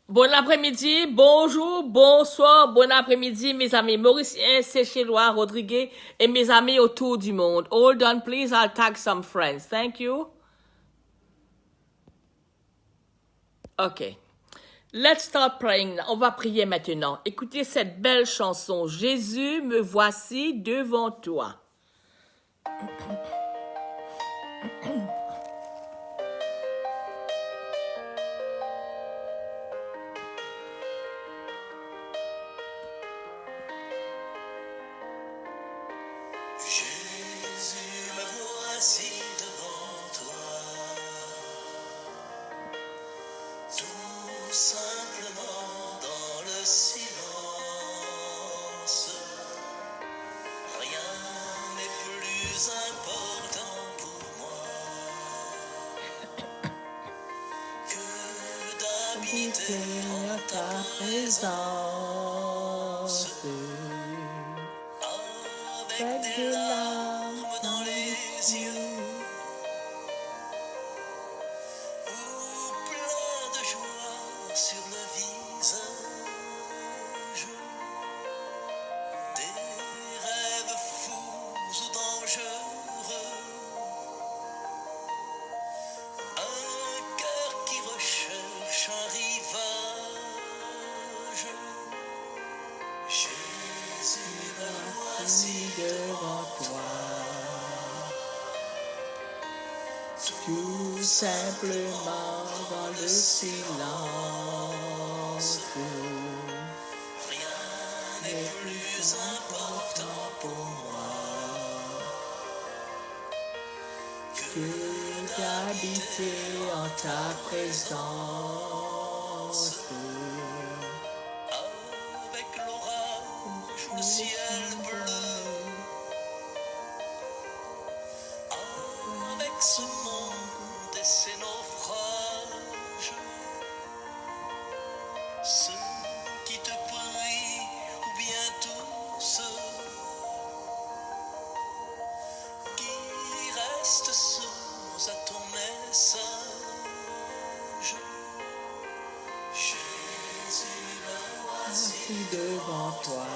Bon après-midi, bonjour, bonsoir, bon après-midi, mes amis mauriciens, Séchellois, Rodriguez et mes amis autour du monde. Hold on, please, I'll tag some friends. Thank you. OK. Let's start praying. On va prier maintenant. Écoutez cette belle chanson. Jésus, me voici devant toi. Jésus, me voici devant toi, tout simplement dans le silence. Rien n'est plus important pour moi que d'habiter en ta présence. Avec des larmes dans les yeux, ou plein de joie sur le visage, des rêves fous ou dangereux, un cœur qui recherche un rivage. Jésus, me voici devant toi, tout simplement dans le silence. Rien n'est plus important pour moi que d'habiter en ta présence. Avec l'orage ou le ciel bleu, avec ce monde et ses naufrages, ceux qui te prient ou bien tous ceux qui restent sourds à ton message. Jésus, me voici devant toi,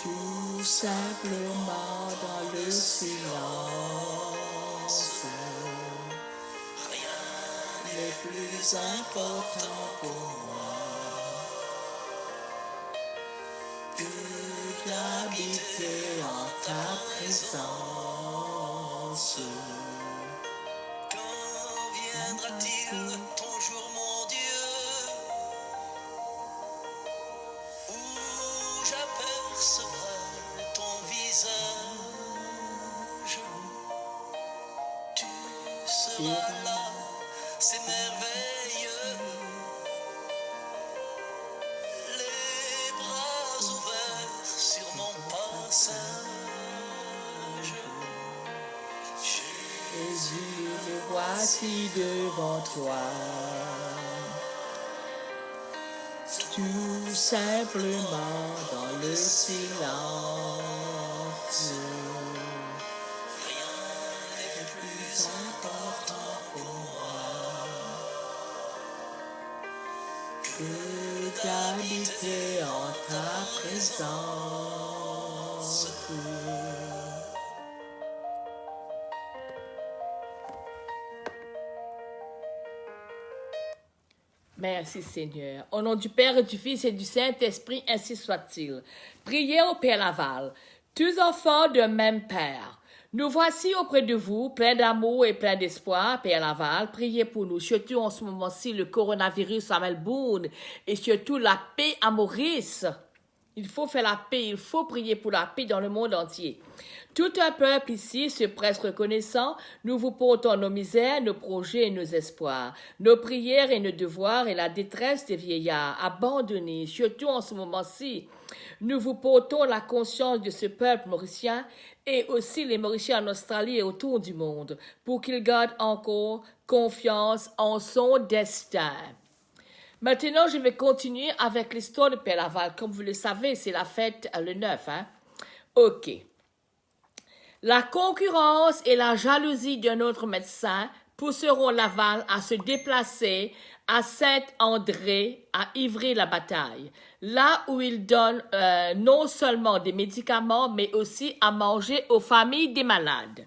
tout simplement dans le silence. Rien n'est plus important pour moi que d'habiter en ta présence. Quand viendra-t-il ton jour, mon Dieu, où j'apercevrai ton visage? Tu seras là, c'est merveilleux, les bras ouverts sur mon passage. Jésus, me voici devant toi, tout simplement dans le silence. Rien n'est plus important pour moi que d'habiter en ta présence. Merci Seigneur. Au nom du Père et du Fils et du Saint-Esprit, ainsi soit-il. Priez au Père Laval. Tous enfants d'un même Père. Nous voici auprès de vous, pleins d'amour et pleins d'espoir, Père Laval. Priez pour nous, surtout en ce moment-ci, le coronavirus à Melbourne et surtout la paix à Maurice. Il faut faire la paix, il faut prier pour la paix dans le monde entier. Tout un peuple ici se presse reconnaissant, nous vous portons nos misères, nos projets et nos espoirs, nos prières et nos devoirs et la détresse des vieillards abandonnés, surtout en ce moment-ci. Nous vous portons la conscience de ce peuple mauricien et aussi les Mauriciens en Australie et autour du monde, pour qu'ils gardent encore confiance en son destin. Maintenant, je vais continuer avec l'histoire de Père Laval. Comme vous le savez, c'est la fête le 9. OK. La concurrence et la jalousie d'un autre médecin pousseront Laval à se déplacer à Saint-André, à Ivry-la-Bataille, là où il donne non seulement des médicaments, mais aussi à manger aux familles des malades.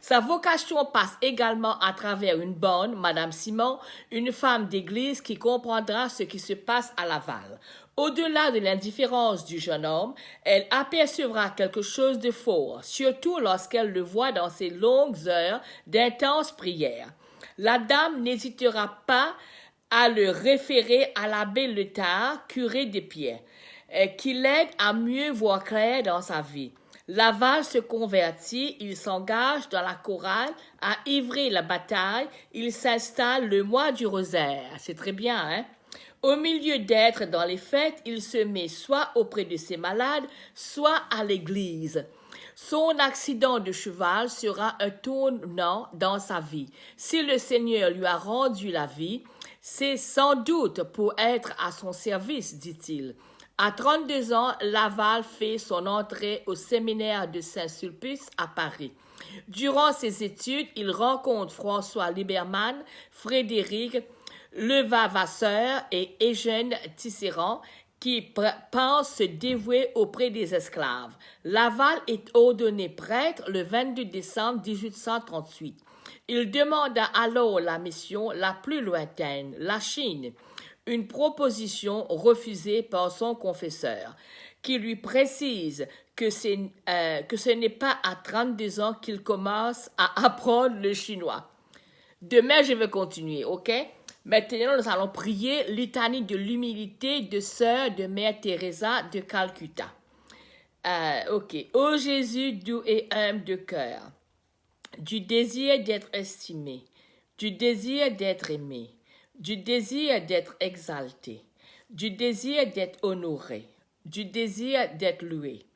Sa vocation passe également à travers une bonne, Madame Simon, une femme d'église qui comprendra ce qui se passe à Laval. Au-delà de l'indifférence du jeune homme, elle apercevra quelque chose de fort, surtout lorsqu'elle le voit dans ses longues heures d'intenses prières. La dame n'hésitera pas à le référer à l'abbé Letard, curé des Pieds, qui l'aide à mieux voir clair dans sa vie. Laval se convertit, il s'engage dans la chorale, à Ivry-la-Bataille, il s'installe le mois du rosaire. C'est très bien, hein? Au milieu d'être dans les fêtes, il se met soit auprès de ses malades, soit à l'église. Son accident de cheval sera un tournant dans sa vie. Si le Seigneur lui a rendu la vie, c'est sans doute pour être à son service, dit-il. À 32 ans, Laval fait son entrée au séminaire de Saint-Sulpice à Paris. Durant ses études, il rencontre François Liberman, Frédéric Levavasseur et Eugène Tisserand, qui pensent se dévouer auprès des esclaves. Laval est ordonné prêtre le 22 décembre 1838. Il demanda alors la mission la plus lointaine, la Chine, une proposition refusée par son confesseur, qui lui précise que ce n'est pas à 32 ans qu'il commence à apprendre le chinois. Demain, je vais continuer, ok? Maintenant, nous allons prier litanie de l'humilité de sœur de Mère Teresa de Calcutta. Ok. Ô Jésus doux et humble de cœur, du désir d'être estimé, du désir d'être aimé, du désir d'être exalté, du désir d'être honoré, du désir d'être loué,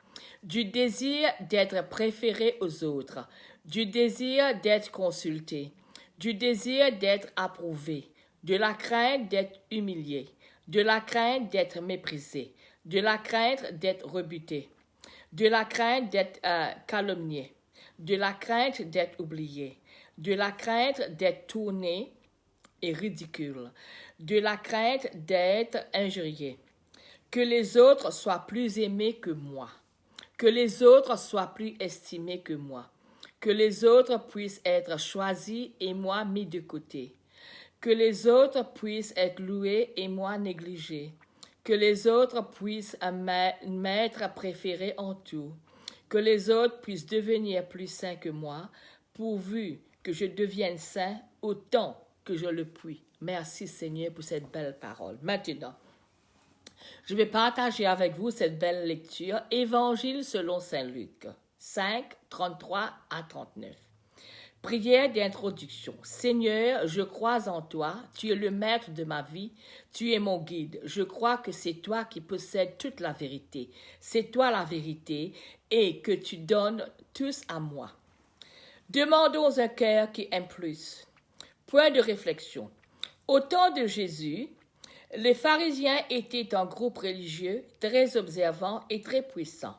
du désir d'être préféré aux autres, du désir d'être consulté, du désir d'être approuvé, de la crainte d'être humilié, de la crainte d'être méprisé, de la crainte d'être rebuté, de la crainte d'être calomnié, de la crainte d'être oublié, de la crainte d'être tourné et ridicule, de la crainte d'être injurié, que les autres soient plus aimés que moi, que les autres soient plus estimés que moi, que les autres puissent être choisis et moi mis de côté, que les autres puissent être loués et moi négligé, que les autres puissent m'être préférés en tout, que les autres puissent devenir plus saints que moi, pourvu que je devienne saint autant que je le puis. Merci Seigneur pour cette belle parole. Maintenant, je vais partager avec vous cette belle lecture, Évangile selon Saint Luc, 5, 33 à 39. Prière d'introduction. Seigneur, je crois en toi, tu es le maître de ma vie, tu es mon guide. Je crois que c'est toi qui possèdes toute la vérité. C'est toi la vérité et que tu donnes tous à moi. Demandons un cœur qui aime plus. Point de réflexion. Au temps de Jésus, les pharisiens étaient un groupe religieux très observant et très puissant.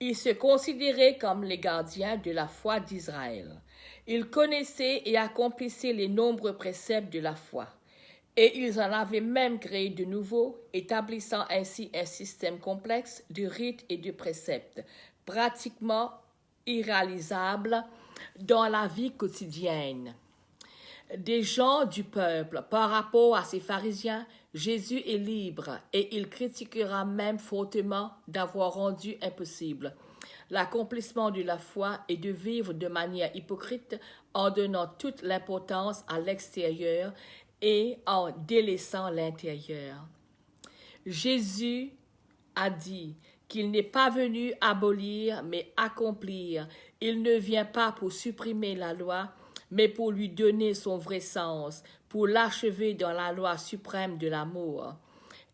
Ils se considéraient comme les gardiens de la foi d'Israël. Ils connaissaient et accomplissaient les nombreux préceptes de la foi. Et ils en avaient même créé de nouveaux, établissant ainsi un système complexe de rites et de préceptes, pratiquement irréalisables dans la vie quotidienne des gens du peuple. Par rapport à ces pharisiens, Jésus est libre et il critiquera même fortement d'avoir rendu impossible l'accomplissement de la foi et de vivre de manière hypocrite en donnant toute l'importance à l'extérieur et en délaissant l'intérieur. Jésus a dit qu'il n'est pas venu abolir mais accomplir. Il ne vient pas pour supprimer la loi, mais pour lui donner son vrai sens, pour l'achever dans la loi suprême de l'amour.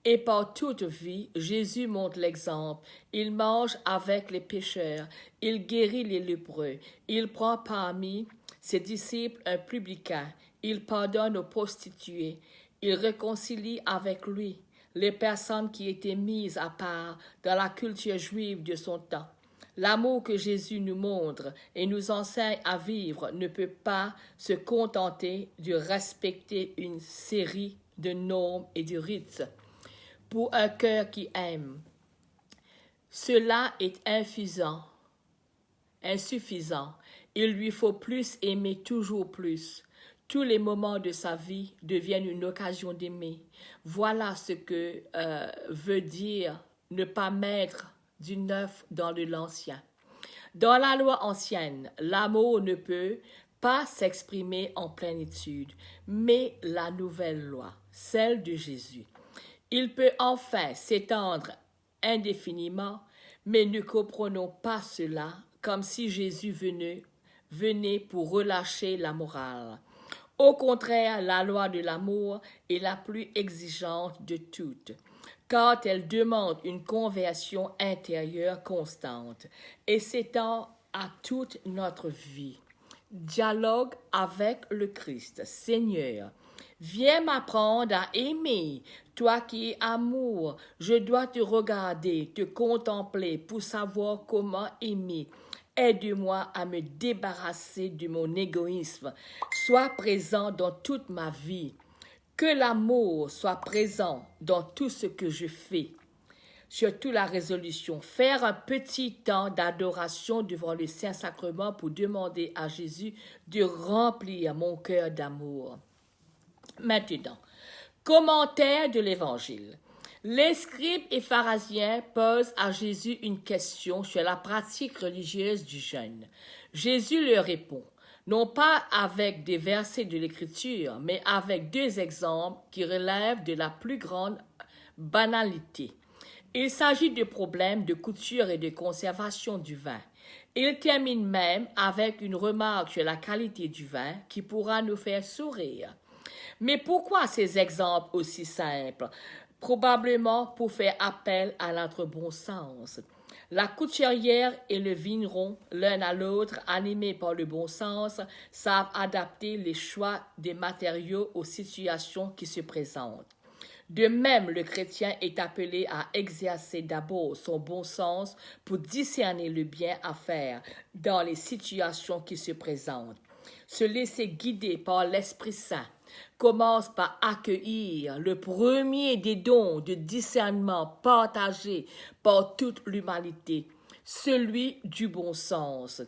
Et par toute vie, Jésus montre l'exemple. Il mange avec les pécheurs, il guérit les lépreux, il prend parmi ses disciples un publicain, il pardonne aux prostituées, il réconcilie avec lui les personnes qui étaient mises à part dans la culture juive de son temps. L'amour que Jésus nous montre et nous enseigne à vivre ne peut pas se contenter de respecter une série de normes et de rites pour un cœur qui aime. Cela est insuffisant. Il lui faut plus aimer toujours plus. Tous les moments de sa vie deviennent une occasion d'aimer. Voilà ce que veut dire ne pas mettre du neuf dans de l'ancien. Dans la loi ancienne, l'amour ne peut pas s'exprimer en plénitude, mais la nouvelle loi, celle de Jésus, il peut enfin s'étendre indéfiniment, mais ne comprenons pas cela comme si Jésus venait pour relâcher la morale. Au contraire, la loi de l'amour est la plus exigeante de toutes, car elle demande une conversion intérieure constante et s'étend à toute notre vie. Dialogue avec le Christ. Seigneur, viens m'apprendre à aimer. Toi qui es amour, je dois te regarder, te contempler pour savoir comment aimer. Aide-moi à me débarrasser de mon égoïsme. Sois présent dans toute ma vie. Que l'amour soit présent dans tout ce que je fais. Surtout la résolution, faire un petit temps d'adoration devant le Saint-Sacrement pour demander à Jésus de remplir mon cœur d'amour. Maintenant, commentaire de l'Évangile. Les scribes et pharisiens posent à Jésus une question sur la pratique religieuse du jeûne. Jésus leur répond, non pas avec des versets de l'Écriture, mais avec deux exemples qui relèvent de la plus grande banalité. Il s'agit de problèmes de couture et de conservation du vin. Il termine même avec une remarque sur la qualité du vin qui pourra nous faire sourire. Mais pourquoi ces exemples aussi simples? Probablement pour faire appel à notre bon sens. La couturière et le vigneron, l'un à l'autre, animés par le bon sens, savent adapter les choix des matériaux aux situations qui se présentent. De même, le chrétien est appelé à exercer d'abord son bon sens pour discerner le bien à faire dans les situations qui se présentent. Se laisser guider par l'Esprit Saint commence par accueillir le premier des dons de discernement partagé par toute l'humanité, celui du bon sens.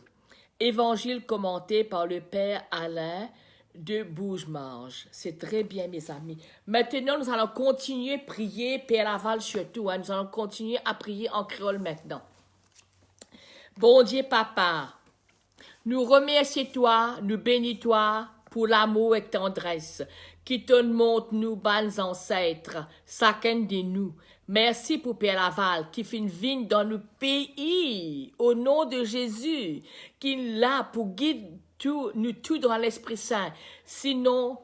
Évangile commenté par le Père Alain de Bougemarge. C'est très bien, mes amis. Maintenant, nous allons continuer à prier, Père Laval surtout. Nous allons continuer à prier en créole maintenant. Bon Dieu, Papa, nous remercions toi, nous bénis toi pour l'amour et tendresse qui te montre nous, bonnes ancêtres, chacun de nous. Merci pour Père Laval qui fait une vigne dans le pays, au nom de Jésus, qui est là pour guider nous tout dans l'Esprit Saint. Sinon,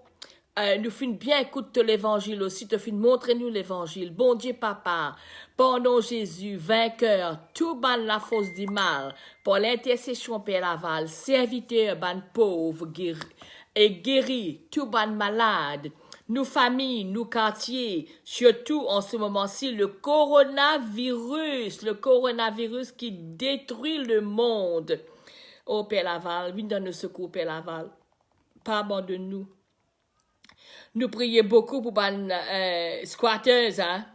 nous finissons bien écouter l'Évangile aussi, te finissons montrer nous l'Évangile. Bon Dieu, Papa, pendant Jésus, vainqueur, tout ban la force du mal, pour l'intercession Père Laval, serviteur ban pauvre, guéri, tout ban malade, nos familles, nos quartiers, surtout en ce moment-ci, le coronavirus qui détruit le monde. Oh Père Laval, viens dans nos secours, Père Laval. Pas abandonne-nous. Nous prions beaucoup pour les squatteuses, hein?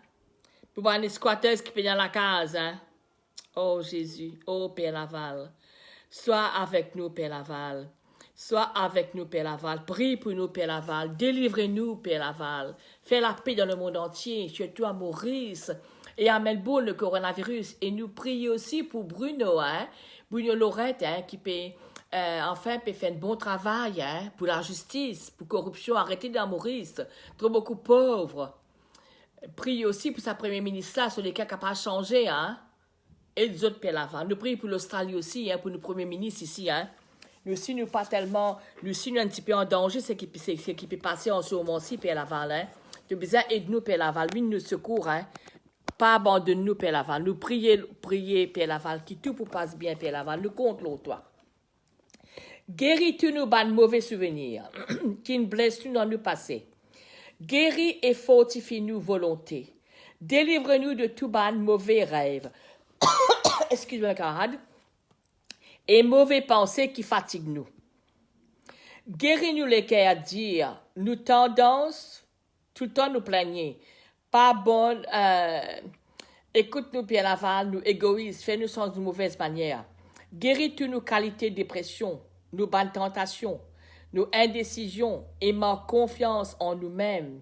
Pour les squatteuses qui sont dans la case, hein? Oh Jésus, oh Père Laval. Sois avec nous, Père Laval. Sois avec nous, Père Laval. Prie pour nous, Père Laval. Délivrez-nous, Père Laval. Fais la paix dans le monde entier, surtout à Maurice et à Melbourne, le coronavirus. Et nous prions aussi pour Bruno, hein? Bruno Lorette, hein, qui peut, enfin, peut faire un bon travail, hein, pour la justice, pour corruption, arrêter dans Maurice. Trop beaucoup pauvres. Prions aussi pour sa première ministre, là, sur les cas qui n'ont pas changé, hein. Et les autres, Père Laval. Nous prions pour l'Australie aussi, hein, pour nos premiers ministres ici, hein. Nous aussi, nous pas tellement, nous aussi, nous un petit peu en danger, c'est qui peut passer en ce moment-ci, Père Laval, hein. Tu as besoin d'aide-nous, Père Laval. Lui, nous secours, hein. Pas abandonne-nous, Père Laval. Nous prions, Père Laval, qui tout pour passe bien, Père Laval. Nous comptons, toi. Guéris tous nos mauvais souvenirs, qui nous blessent dans le passé. Guéris et fortifie nous volonté. Délivre-nous de tout mauvais rêve. Excuse-moi, camarade. et mauvaises pensées qui fatiguent nous. Guéris-nous les cœurs à dire, nous tendance tout le temps nous plaigner, pas bonne, écoute-nous bien l'aval, nous égoïstes, fais-nous sans de mauvaises manières. Guéris-tu nos qualités de dépression, nos bonnes tentations, nos indécisions et manque confiance en nous-mêmes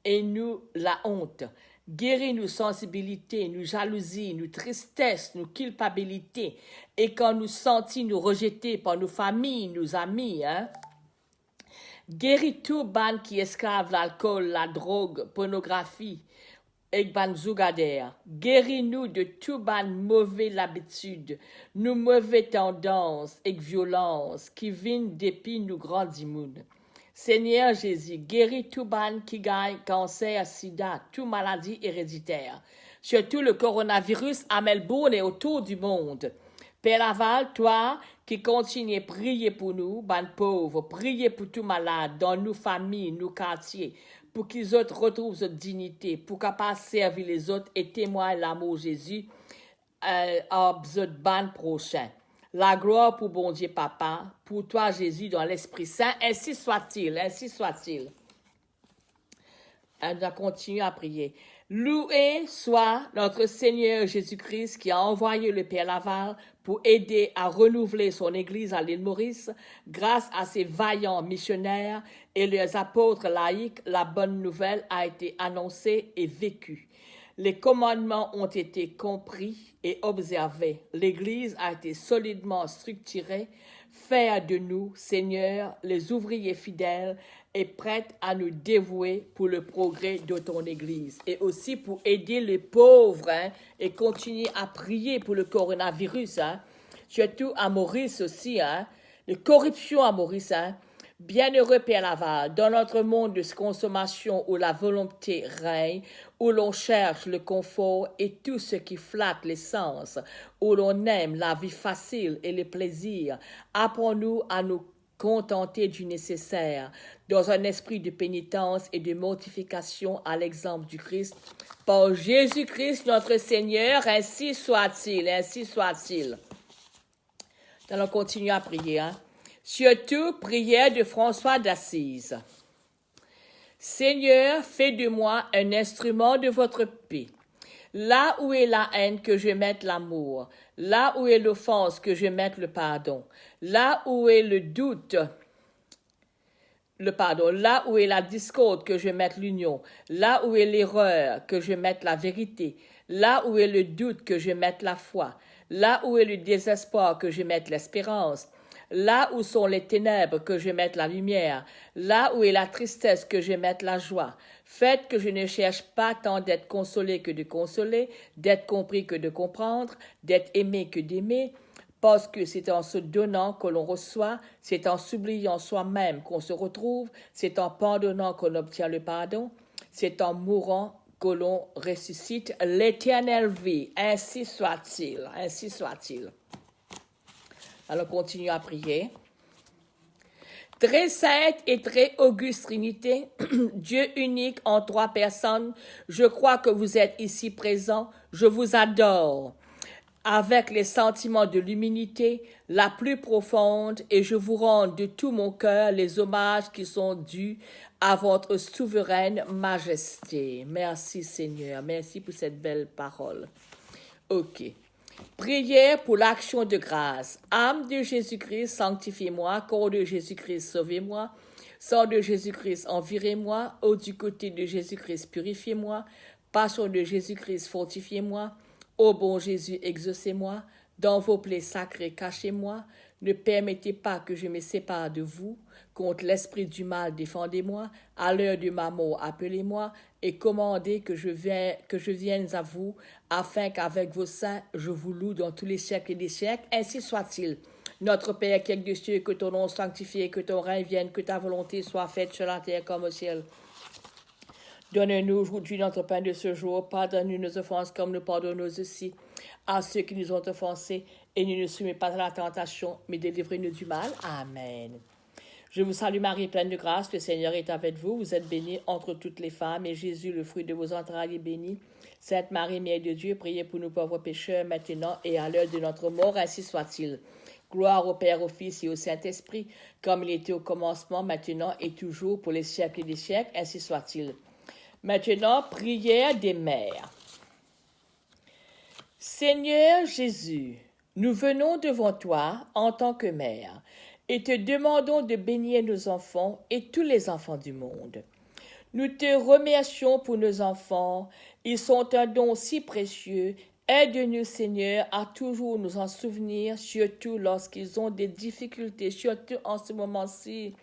et nous la honte. Guéris nos sensibilités, nos jalousies, nos tristesses, nos culpabilités et quand nous sentis nous rejeter par nos familles, nos amis, Guéris tout ban qui esclave l'alcool, la drogue, pornographie et ban zougader. Guéris-nous de tout ban mauvais habitudes, nos mauvaises tendances et violences qui viennent depuis nos grands immunes. Seigneur Jésus, guéris tout ban qui gagne cancer, sida, toute maladie héréditaire, surtout le coronavirus à Melbourne et autour du monde. Père Laval, toi qui continues à prier pour nous, ban pauvres, priez pour tous malades dans nos familles, nos quartiers, pour qu'ils autres retrouvent leur dignité, pour capables servir les autres et témoigner l'amour de Jésus à notre ban prochain. La gloire pour bon Dieu Papa, pour toi Jésus dans l'Esprit Saint, ainsi soit-il, ainsi soit-il. On va continuer à prier. Loué soit notre Seigneur Jésus-Christ qui a envoyé le Père Laval pour aider à renouveler son Église à l'île Maurice. Grâce à ses vaillants missionnaires et leurs apôtres laïcs, la bonne nouvelle a été annoncée et vécue. Les commandements ont été compris et observés. L'Église a été solidement structurée. Fais de nous, Seigneur, les ouvriers fidèles et prêts à nous dévouer pour le progrès de ton Église et aussi pour aider les pauvres et continuer à prier pour le coronavirus, surtout à Maurice aussi, la corruption à Maurice. Bienheureux Père Laval, dans notre monde de consommation où la volonté règne, où l'on cherche le confort et tout ce qui flatte les sens, où l'on aime la vie facile et les plaisirs, apprends-nous à nous contenter du nécessaire, dans un esprit de pénitence et de mortification à l'exemple du Christ. Par Jésus-Christ notre Seigneur, ainsi soit-il, ainsi soit-il. Nous allons continuer à prier, Surtout, prière de François d'Assise. Seigneur, fais de moi un instrument de votre paix. Là où est la haine, que je mette l'amour. Là où est l'offense, que je mette le pardon. Là où est le doute, Là où est la discorde, que je mette l'union. Là où est l'erreur, que je mette la vérité. Là où est le doute, que je mette la foi. Là où est le désespoir, que je mette l'espérance. Là où sont les ténèbres, que je mette la lumière. Là où est la tristesse, que je mette la joie. Faites que je ne cherche pas tant d'être consolé que de consoler, d'être compris que de comprendre, d'être aimé que d'aimer, parce que c'est en se donnant que l'on reçoit, c'est en s'oubliant soi-même qu'on se retrouve, c'est en pardonnant qu'on obtient le pardon, c'est en mourant que l'on ressuscite l'éternelle vie. Ainsi soit-il, ainsi soit-il. Alors, continuons à prier. Très sainte et très auguste Trinité, Dieu unique en trois personnes, je crois que vous êtes ici présents, je vous adore, avec les sentiments de l'humilité la plus profonde, et je vous rends de tout mon cœur les hommages qui sont dus à votre souveraine majesté. Merci Seigneur, merci pour cette belle parole. Ok. Prière pour l'action de grâce. Âme de Jésus-Christ, sanctifiez-moi. Corps de Jésus-Christ, sauvez-moi. Sang de Jésus-Christ, envirez-moi. Eau du côté de Jésus-Christ, purifiez-moi. Passion de Jésus-Christ, fortifiez-moi. Ô bon Jésus, exaucez-moi. Dans vos plaies sacrées, cachez-moi. Ne permettez pas que je me sépare de vous. Contre l'esprit du mal, défendez-moi. À l'heure de ma mort, appelez-moi. Et commandez que je vienne à vous, afin qu'avec vos saints, je vous loue dans tous les siècles et des siècles. Ainsi soit-il. Notre Père qui es des cieux, que ton nom soit sanctifié, que ton règne vienne, que ta volonté soit faite sur la terre comme au ciel. Donne-nous aujourd'hui notre pain de ce jour. Pardonne-nous nos offenses comme nous pardonnons aussi à ceux qui nous ont offensés. Et ne nous soumets pas à la tentation, mais délivre-nous du mal. Amen. Je vous salue Marie, pleine de grâce, le Seigneur est avec vous. Vous êtes bénie entre toutes les femmes, et Jésus, le fruit de vos entrailles, est béni. Sainte Marie, Mère de Dieu, priez pour nous pauvres pécheurs, maintenant et à l'heure de notre mort, ainsi soit-il. Gloire au Père, au Fils et au Saint-Esprit, comme il était au commencement, maintenant et toujours, pour les siècles des siècles, ainsi soit-il. Maintenant, prière des mères. Seigneur Jésus, nous venons devant toi en tant que mère et te demandons de bénir nos enfants et tous les enfants du monde. Nous te remercions pour nos enfants. Ils sont un don si précieux. Aide-nous, Seigneur, à toujours nous en souvenir, surtout lorsqu'ils ont des difficultés, surtout en ce moment-ci.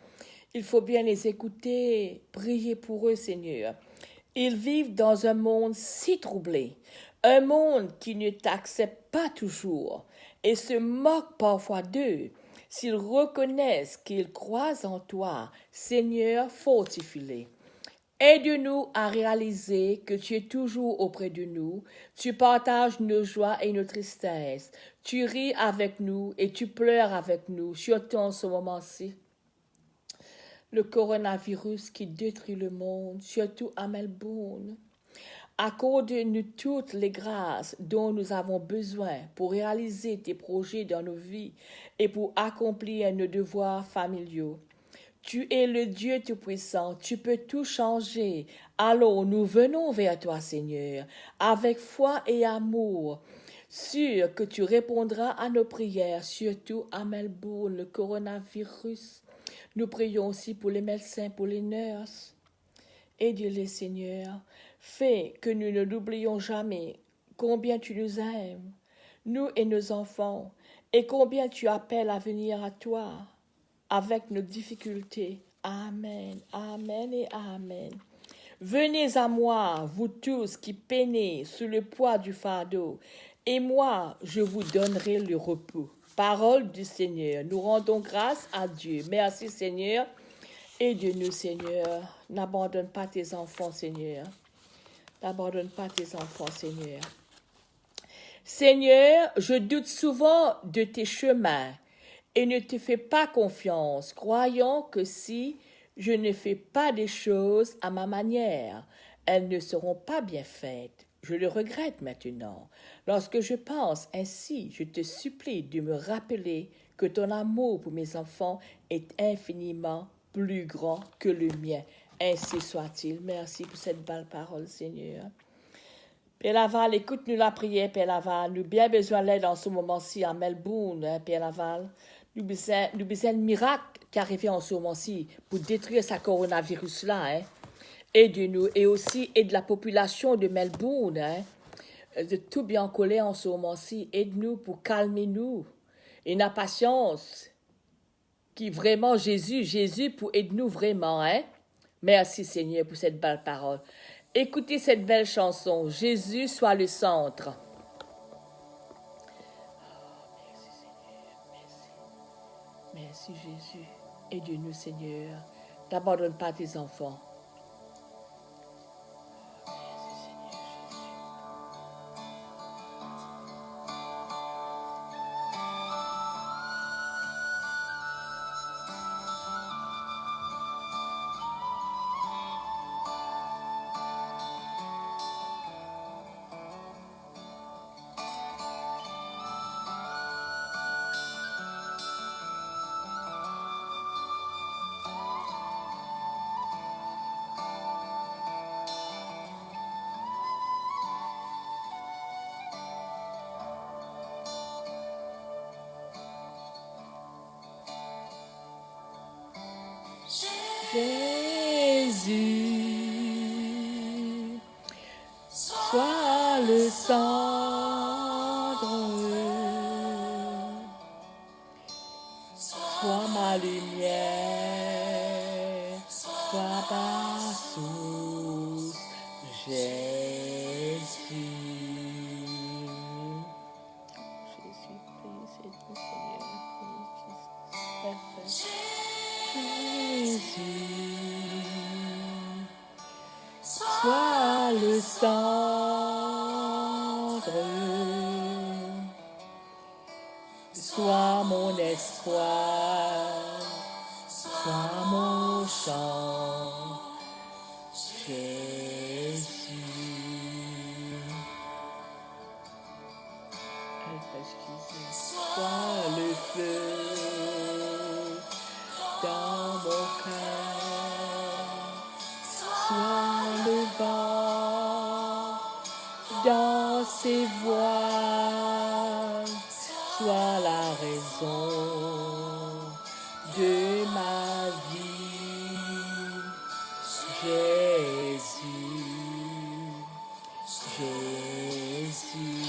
Il faut bien les écouter, prier pour eux, Seigneur. Ils vivent dans un monde si troublé, un monde qui ne t'accepte pas toujours et se moque parfois d'eux. S'ils reconnaissent qu'ils croient en toi, Seigneur, fortifie-les. Aide-nous à réaliser que tu es toujours auprès de nous, tu partages nos joies et nos tristesses, tu ris avec nous et tu pleures avec nous, surtout en ce moment-ci. Le coronavirus qui détruit le monde, surtout à Melbourne. Accorde-nous toutes les grâces dont nous avons besoin pour réaliser tes projets dans nos vies et pour accomplir nos devoirs familiaux. Tu es le Dieu Tout-Puissant, tu peux tout changer. Alors nous venons vers toi, Seigneur, avec foi et amour, sûr que tu répondras à nos prières, surtout à Melbourne, le coronavirus. Nous prions aussi pour les médecins, pour les nurses. Aide-les, Seigneur. Fais que nous ne l'oublions jamais combien tu nous aimes, nous et nos enfants, et combien tu appelles à venir à toi avec nos difficultés. Amen, amen et amen. Venez à moi, vous tous qui peinez sous le poids du fardeau, et moi, je vous donnerai le repos. Parole du Seigneur. Nous rendons grâce à Dieu. Merci, Seigneur. Aide-nous, Seigneur. N'abandonne pas tes enfants, Seigneur. N'abandonne pas tes enfants, Seigneur. Seigneur, je doute souvent de tes chemins et ne te fais pas confiance, croyant que si je ne fais pas des choses à ma manière, elles ne seront pas bien faites. Je le regrette maintenant. Lorsque je pense ainsi, je te supplie de me rappeler que ton amour pour mes enfants est infiniment plus grand que le mien. Ainsi soit-il. Merci pour cette belle parole, Seigneur. Père Laval, écoute-nous la prière, Père Laval. Nous avons bien besoin d'aide en ce moment-ci à Melbourne, hein, Père Laval. Nous avons besoin de miracle qui arrive en ce moment-ci pour détruire ce coronavirus-là. Hein. Aide-nous et aussi aide la population de Melbourne, hein, de tout bien coller en ce moment-ci. Aide-nous pour calmer nous. Et la patience qui vraiment Jésus pour aider-nous vraiment. Hein. Merci Seigneur pour cette belle parole. Écoutez cette belle chanson. Jésus soit le centre. Merci Seigneur. Merci Jésus. Aide-nous Seigneur. N'abandonne pas tes enfants. Jésus, sois le centre, sois ma lumière, sois ma source, Jésus. Jésus, prie, aide-nous, Seigneur. Sois le centre, sois mon espoir, sois mon chant, Jésus. Sois le feu dans ses voies. Sois la raison de ma vie. Jésus, Jésus.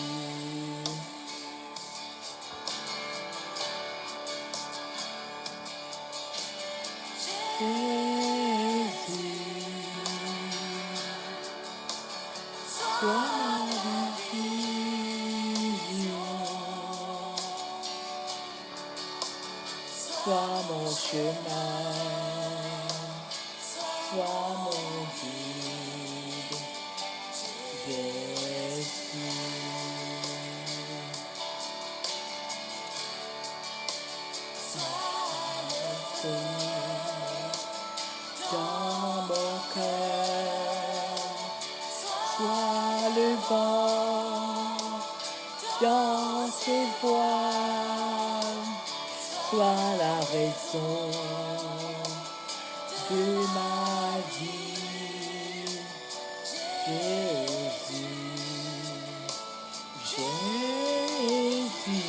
Sois ma vision, sois mon chemin, sois mon guide, Jésus. Dans mon cœur, sois le vent dans ses voiles, sois la raison de ma vie, Jésus, Jésus.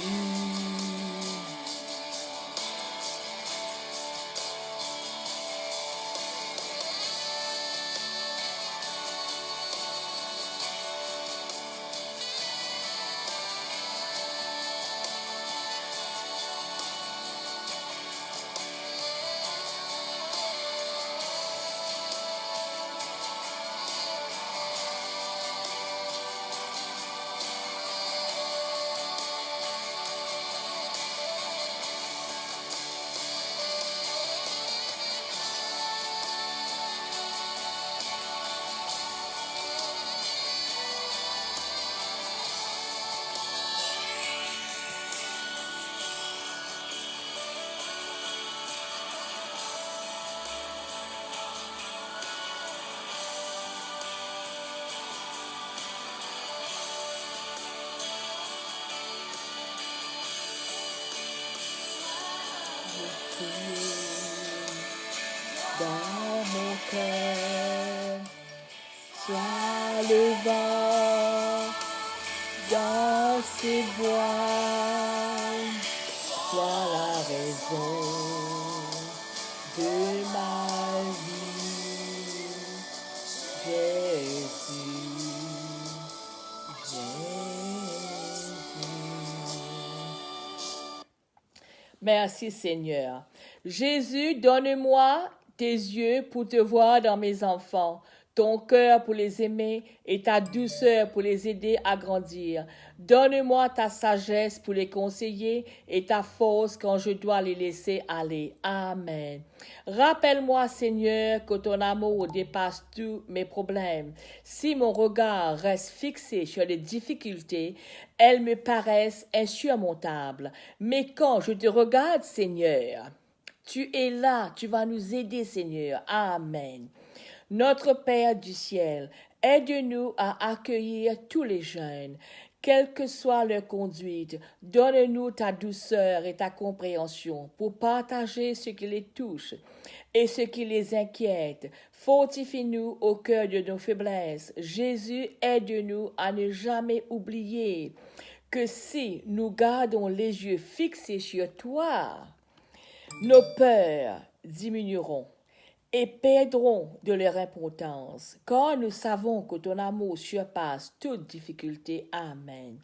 Dans mon cœur, sois le vent dans ses voiles, sois la raison de ma vie, Jésus, Jésus. Merci Seigneur. Jésus, donne-moi tes yeux pour te voir dans mes enfants, ton cœur pour les aimer et ta douceur pour les aider à grandir. Donne-moi ta sagesse pour les conseiller et ta force quand je dois les laisser aller. Amen. Rappelle-moi, Seigneur, que ton amour dépasse tous mes problèmes. Si mon regard reste fixé sur les difficultés, elles me paraissent insurmontables. Mais quand je te regarde, Seigneur, tu es là, tu vas nous aider, Seigneur. Amen. Notre Père du ciel, aide-nous à accueillir tous les jeunes, quelle que soit leur conduite. Donne-nous ta douceur et ta compréhension pour partager ce qui les touche et ce qui les inquiète. Fortifie-nous au cœur de nos faiblesses. Jésus, aide-nous à ne jamais oublier que si nous gardons les yeux fixés sur toi, nos peurs diminueront et perdront de leur importance, car nous savons que ton amour surpasse toute difficulté. Amen.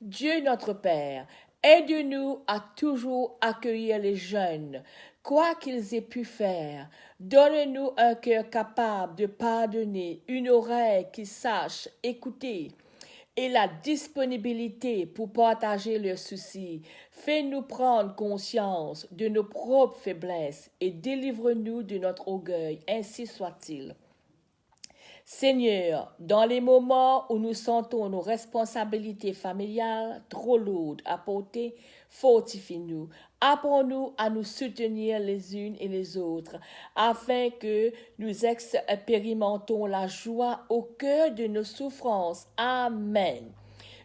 Dieu notre Père, aide-nous à toujours accueillir les jeunes, quoi qu'ils aient pu faire. Donne-nous un cœur capable de pardonner, une oreille qui sache écouter et la disponibilité pour partager leurs soucis. Fais-nous prendre conscience de nos propres faiblesses et délivre-nous de notre orgueil, ainsi soit-il. Seigneur, dans les moments où nous sentons nos responsabilités familiales trop lourdes à porter, fortifie-nous. Apprends-nous à nous soutenir les unes et les autres, afin que nous expérimentons la joie au cœur de nos souffrances. Amen.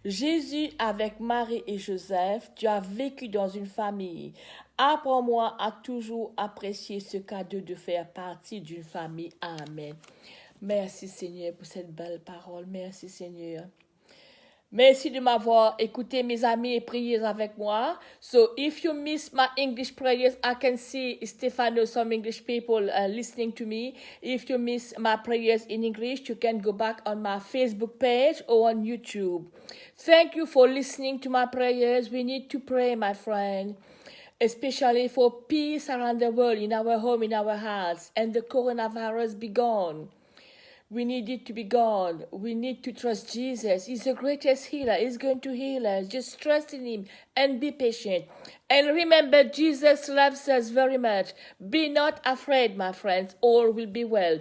Jésus, avec Marie et Joseph, tu as vécu dans une famille. Apprends-moi à toujours apprécier ce cadeau de faire partie d'une famille. Amen. Merci Seigneur pour cette belle parole. Merci Seigneur. Merci de m'avoir écouté, mes amis, et prié avec moi. So, if you miss my English prayers, I can see Stefano, some English people listening to me. If you miss my prayers in English, you can go back on my Facebook page or on YouTube. Thank you for listening to my prayers. We need to pray, my friend, especially for peace around the world, in our home, in our hearts, and the coronavirus be gone. We need it to be gone. We need to trust Jesus. He's the greatest healer. He's going to heal us. Just trust in him and be patient. And remember, Jesus loves us very much. Be not afraid, my friends. All will be well.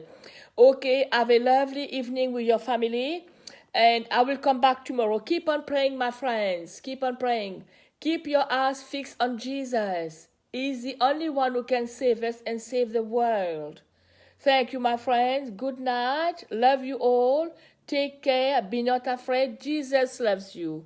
Okay, have a lovely evening with your family. And I will come back tomorrow. Keep on praying, my friends. Keep on praying. Keep your eyes fixed on Jesus. He's the only one who can save us and save the world. Thank you, my friends. Good night. Love you all. Take care. Be not afraid. Jesus loves you.